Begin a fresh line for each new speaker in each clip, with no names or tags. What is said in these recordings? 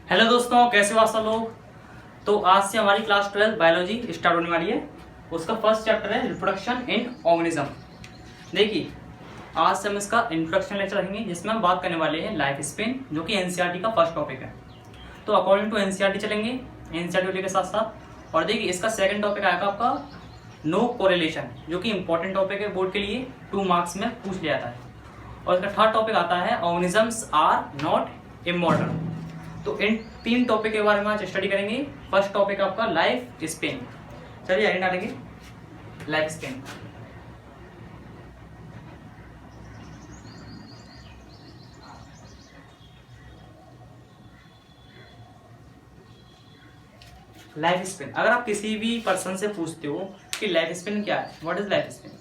Hello दोस्तों, कैसे हो आप सब लोग। तो आज से हमारी क्लास 12 बायोलॉजी स्टार्ट होने वाली है। उसका फर्स्ट चैप्टर है रिप्रोडक्शन इन ऑर्गेनिज्म। देखिए, आज से हम इसका इंट्रोडक्शन लेक्चर रखेंगे जिसमें हम बात करने वाले हैं लाइफ स्पेन, जो कि एनसीईआरटी का फर्स्ट टॉपिक है। तो अकॉर्डिंग टू एनसीईआरटी चलेंगे, एनसीईआरटी के साथ साथ। और देखिए, इसका सेकंड टॉपिक आएगा आपका नो कोरिलेशन, जो कि इंपॉर्टेंट टॉपिक है, बोर्ड के लिए 2 मार्क्स में पूछ लिया जाता है। और इसका थर्ड टॉपिक आता है ऑर्गेनिजम्स आर नॉट इमॉर्टल। तो इन 3 टॉपिक के बारे में आज स्टडी करेंगे। फर्स्ट टॉपिक आपका लाइफ स्पेन। चलिए आगे डालेंगे लाइफ स्पेन। लाइफ स्पेन, अगर आप किसी भी पर्सन से पूछते हो कि लाइफ स्पेन क्या है, व्हाट इज लाइफ स्पेन,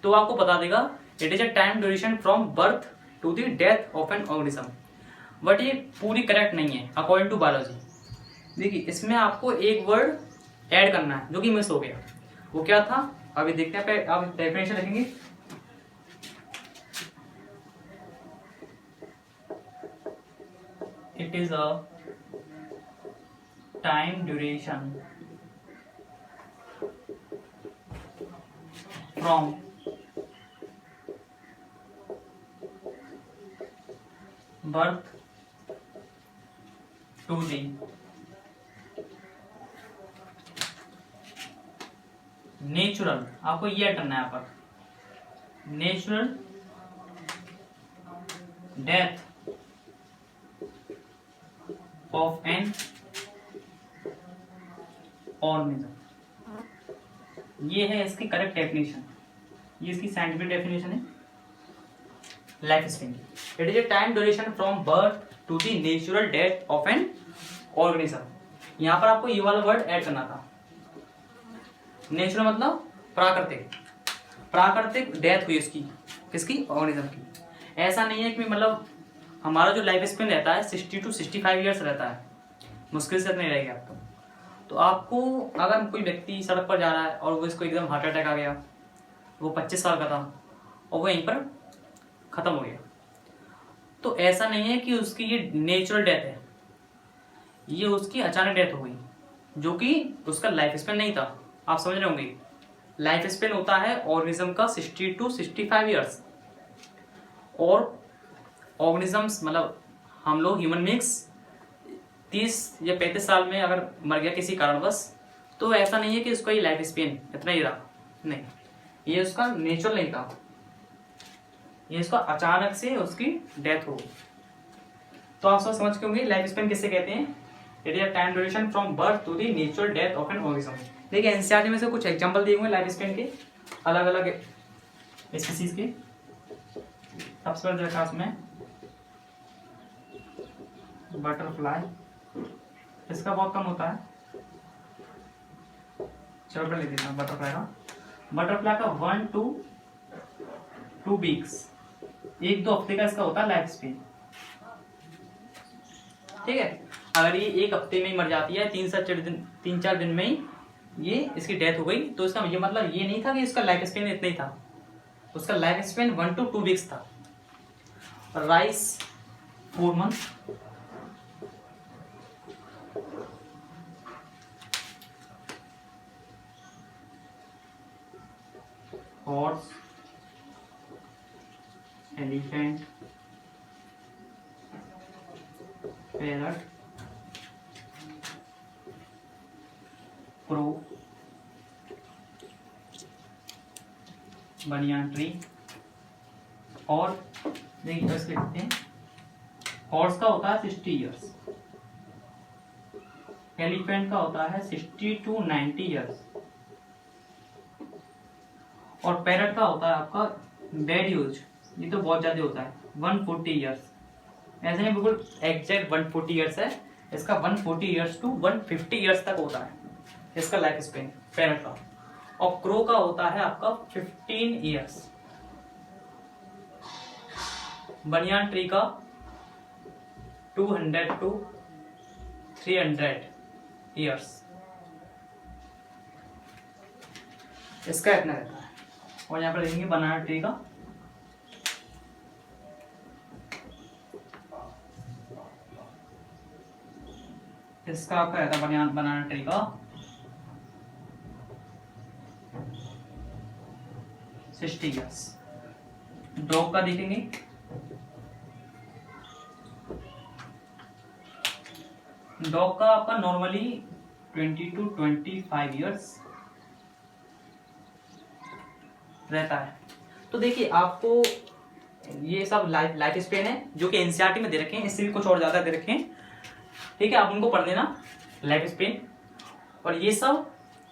तो आपको बता देगा it is a time duration from birth to the death of an organism. But ये पूरी करेक्ट नहीं है अकॉर्डिंग टू बायोलॉजी। देखिए, इसमें आपको एक वर्ड ऐड करना है जो कि मिस हो गया। वो क्या था, अभी देखते हैं। आप डेफिनेशन लिखेंगे, it is a time duration from birth to the natural, आपको ये ऐड करना है यहाँ पर, natural death of an organism. ये है इसकी करेक्ट डेफिनेशन, ये इसकी साइंटिफिक डेफिनेशन है लाइफ स्पेन की। It is a time duration from birth to the natural death of an organism. यहाँ पर आपको ये वाला वर्ड ऐड करना था। नेचुरल मतलब प्राकृतिक, प्राकृतिक डेथ हुई इसकी, किसकी, ऑर्गेनिज्म की। ऐसा नहीं है कि मतलब हमारा जो लाइफ स्पेन रहता है 60 to 65 ईयर्स रहता है, मुश्किल से नहीं रहेगा आपको। तो आपको अगर कोई व्यक्ति सड़क पर जा रहा है और वो इसको एकदम हार्ट अटैक आ गया, वो 25 साल का था और वो यहीं पर खत्म हो गया, तो ऐसा नहीं है कि उसकी ये नेचुरल डेथ है, ये उसकी अचानक डेथ हो गई, जो कि उसका लाइफ स्पेन नहीं था। आप समझ रहे होंगे, लाइफ स्पेन होता है ऑर्गेनिज्म का 60 to 65 ईयर्स। और ऑर्गेनिजम्स मतलब हम लोग ह्यूमन बींग्स 30 या 35 साल में अगर मर गया किसी कारणवश, तो ऐसा नहीं है कि उसका ये लाइफ स्पेन इतना ही रहा, नहीं, ये उसका नेचुरल नहीं था, ये इसका अचानक से उसकी डेथ हो गई। तो आप सब समझ के होंगे लाइफ स्पेन किससे कहते हैं। It is a time duration from birth to the natural death of an organism. देखिए, एनसीईआरटी में से कुछ एग्जांपल दिए हुए लाइफ स्पेन के, अलग अलग स्पीसीज के। सबसे पहले देखा उसमें बटरफ्लाई, इसका बहुत कम होता है। चलो पहले देता हूँ बटरफ्लाई का। बटरफ्लाई का 1 to 2 वीक्स, 1-2 हफ्ते का इसका होता है लाइफ स्पेन। ठीक है, अगर ये 1 हफ्ते में ही मर जाती है, 3-4 दिन में ही ये इसकी डेथ हो गई, तो इसका ये मतलब ये नहीं था कि इसका लाइफ स्पेन इतना ही था, उसका लाइफ स्पेन 1 to 2 वीक्स था। Rice 4 months, horse, elephant, parrot, crow, banyan tree. और देखिए लिखते हैं, हॉर्स का होता है 60 ईयर्स, एलिफेंट का होता है 60 to 90 ईयर्स, और पैरट का होता है आपका डेड यूज, ये तो बहुत ज्यादा होता है 140 ईयर्स। ऐसे नहीं बिल्कुल एग्जैक्ट 140 ईयर्स है, इसका 140 ईयर्स टू 150 ईयर्स तक होता है इसका लाइफ स्पेन पैरट का। और क्रो का होता है आपका 15 ईयर्स, बनियान ट्री का 200 to 300 ईयर्स, इसका इतना रहता है। और यहाँ पर देखेंगे बनाना ट्री का इसका आपका रहता है बनाना तरीका। सिस्टिगस। डॉग का देखेंगे, डॉग का आपका नॉर्मली 20 to 25 ईयर्स रहता है। तो देखिए आपको ये सब लाइफ स्पेन है जो कि एनसीईआरटी में दे रखे हैं, इससे भी कुछ और ज्यादा दे रखे हैं, ठीक है, आप उनको पढ़ लेना लाइफ स्पेन। और ये सब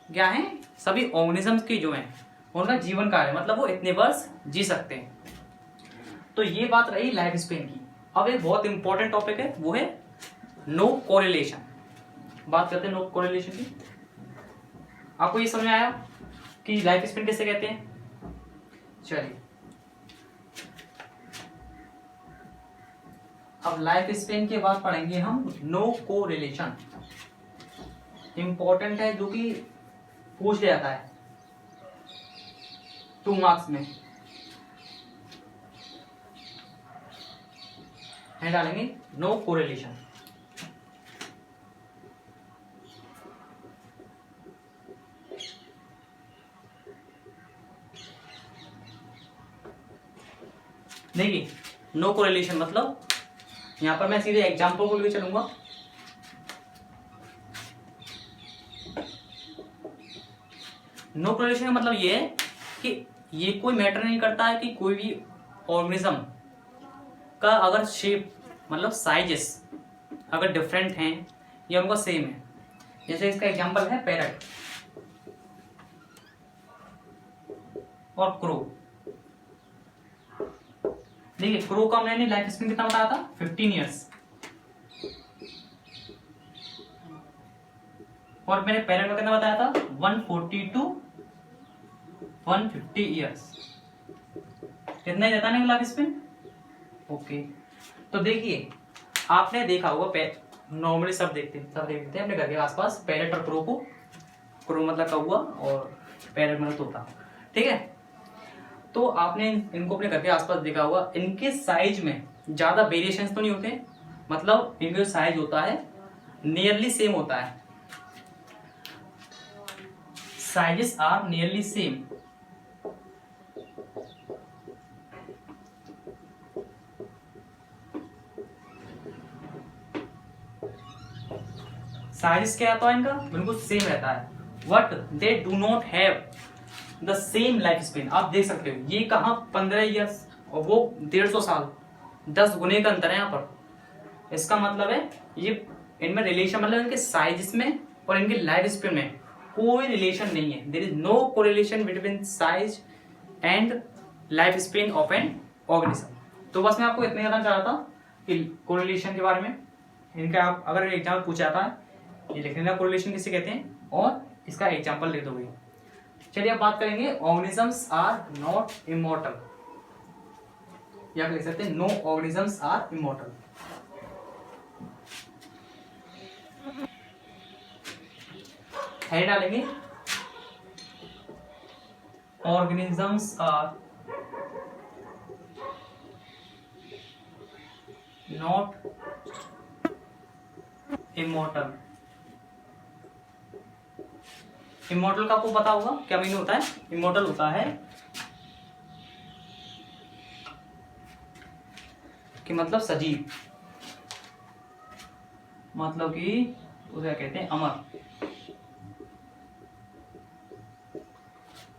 क्या है, सभी ऑर्गेनिजम्स के जो हैं उनका जीवन काल है, मतलब वो इतने वर्ष जी सकते हैं। तो ये बात रही लाइफ स्पेन की। अब एक बहुत इंपॉर्टेंट टॉपिक है, वो है नो कोरिलेशन। बात करते हैं नो कोरिलेशन की। आपको ये समझ में आया कि लाइफ स्पेन किसे कहते हैं? चलिए अब लाइफ स्पेन के बाद पढ़ेंगे हम नो कोरिलेशन। इंपॉर्टेंट है, जो कि पूछ लिया जाता है 2 मार्क्स में। है डालेंगे नो कोरिलेशन। देखिए नो कोरिलेशन मतलब यहां पर मैं सीधे एग्जांपल को लेकर चलूंगा। नो कोरिलेशन का मतलब ये है कि ये कोई मैटर नहीं करता है कि कोई भी ऑर्गेनिज्म का अगर शेप मतलब साइजेस अगर डिफरेंट हैं या उनका सेम है। जैसे इसका एग्जांपल है पैरट और क्रो। देखिए क्रो का मैंने लाइफ स्पेन कितना बताया था, 15 ईयर्स, और मैंने पैरट का कितना बताया था, 140 to 150 ईयर्स। कितना ही रहता नहीं लाइफ स्पेन। ओके, तो देखिए आपने देखा होगा, नॉर्मली सब देखते हैं अपने घर के आसपास पैरट और क्रो को। क्रो मतलब कौवा और पैरट मतलब तोता, ठीक है। तो आपने इनको अपने घर के आसपास देखा होगा, इनके साइज में ज्यादा वेरिएशंस तो नहीं होते, मतलब इनका जो साइज होता है नियरली सेम होता है। Sizes are nearly same. Size क्या आता है इनका, बिल्कुल सेम रहता है। But they do not have the same life span. आप देख सकते हो ये कहाँ 15 ईयर्स और वो 150 साल, 10 गुने का अंतर है यहाँ पर। इसका मतलब है ये इनमें रिलेशन, मतलब इनके साइज में और इनके लाइफ स्पेन में कोई रिलेशन नहीं है। There is no correlation between size and life span of an organism. तो बस मैं आपको इतना बताना चाह रहा था कि कोरिलेशन के बारे में। इनका आप अगर एग्जाम्पल पूछा जाता है, ये लिख लेना कोरिलेशन किसे कहते हैं और इसका एग्जाम्पल लिख दोगे। चलिए अब बात करेंगे ऑर्गेनिजम्स आर नॉट इमॉर्टल, या लिख सकते हैं नो ऑर्गेनिजम्स आर इमॉर्टल। है डालेंगे organisms are not immortal. Immortal का आपको पता होगा क्या मीनिंग होता है। इमॉर्टल होता है कि मतलब सजीव, मतलब कि उसे कहते हैं अमर।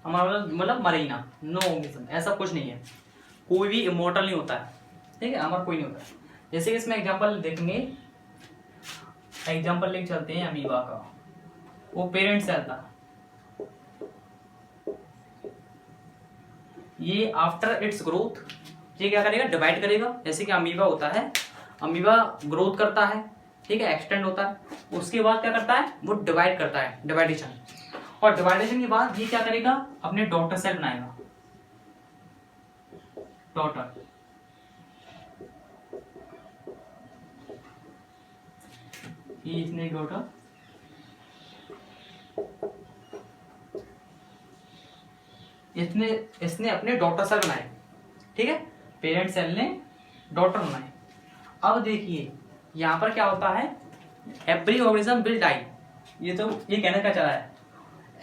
अमर मतलब मरे ही ना, नो ऑर्गेनिज्म, ऐसा कुछ नहीं है। कोई भी इमॉर्टल नहीं होता है, ठीक है, अमर कोई नहीं होता है। जैसे इसमें एग्जांपल देखेंगे, एग्जांपल लेके चलते हैं अमीबा का। वो पेरेंट सेल था, ये आफ्टर इट्स ग्रोथ ये क्या करेगा, डिवाइड करेगा। जैसे कि अमीबा होता है, अमीबा ग्रोथ करता है, ठीक है, एक्सटेंड होता है। उसके बाद क्या करता है, वो डिवाइड करता है, डिवाइडेशन। और डिवाइडेशन के बाद ये क्या करेगा, अपने डॉटर सेल बनाएगा, डॉटर। ये इसने डॉटर, इसने अपने डॉटर सेल बनाए, ठीक है, पेरेंट सेल ने डॉटर बनाए। अब देखिए यहां पर क्या होता है, एवरी ऑर्गेनिज्म विल डाई, ये कहने का चला है,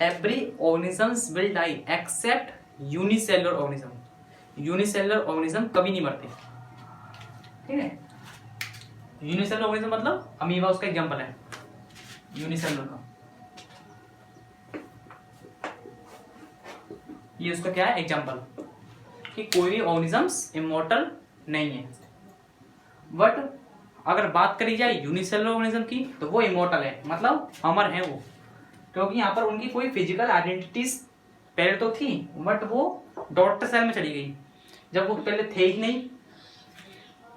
every organisms will die except unicellular organism. Unicellular organism कभी नहीं मरते, ठीक है। यूनिसेलुलर ऑर्गेनिज्म मतलब अमीबा उसका एग्जांपल है यूनिसेलुलर का। ये उसका क्या है एग्जांपल, कि कोई भी ऑर्गेनिजम्स इमॉर्टल नहीं है। बट अगर बात करी जाए यूनिसेलुलर ऑर्गेनिज्म की तो वो इमॉर्टल है, मतलब अमर है वो, क्योंकि यहाँ पर उनकी कोई फिजिकल आइडेंटिटीज पहले तो थी बट वो डॉटर सेल में चली गई, जब वो पहले थे ही नहीं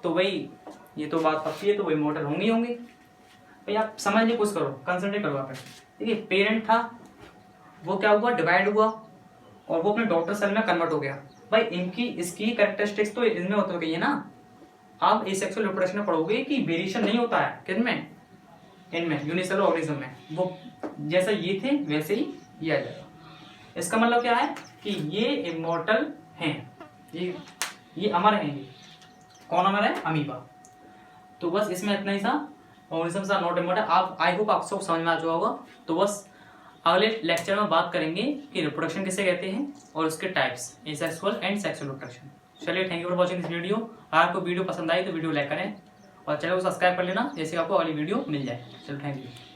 तो वही, ये तो बात पक्की है, तो वो इमॉर्टल होंगे ही होंगे। भाई आप समझने की कोशिश करो, कंसंट्रेट करो आप। देखिए पेरेंट था, वो क्या हुआ, डिवाइड हुआ और वो अपने डॉटर सेल में कन्वर्ट हो गया। भाई इनकी इसकी कैरेक्टरिस्टिक्स तो इनमें होते गई है ना। आप एसेक्सुअल रिप्रोडक्शन में पढ़ोगे कि वेरिएशन नहीं होता है किनमें, इनमें यूनिसेलुलर ऑर्गेनिज्म में, वो जैसा ये थे वैसे ही ये आ जाएगा। इसका मतलब क्या है कि ये इमॉर्टल हैं, ये अमर हैं। ये कौन अमर है, अमीबा। तो बस इसमें इतना ही था, ऑर्गेनिजम्स आर नॉट इमॉर्टल। आप आई होप आपको समझ में आ चुका होगा। तो बस अगले लेक्चर में बात करेंगे कि रिप्रोडक्शन किसे कहते हैं और उसके types, asexual and sexual reproduction. चलिए, thank you for watching this video. अगर आपको वीडियो पसंद आई तो वीडियो लाइक करें और चैनल को सब्सक्राइब कर लेना, जैसे आपको अगली वीडियो मिल जाए। चलो, थैंक यू।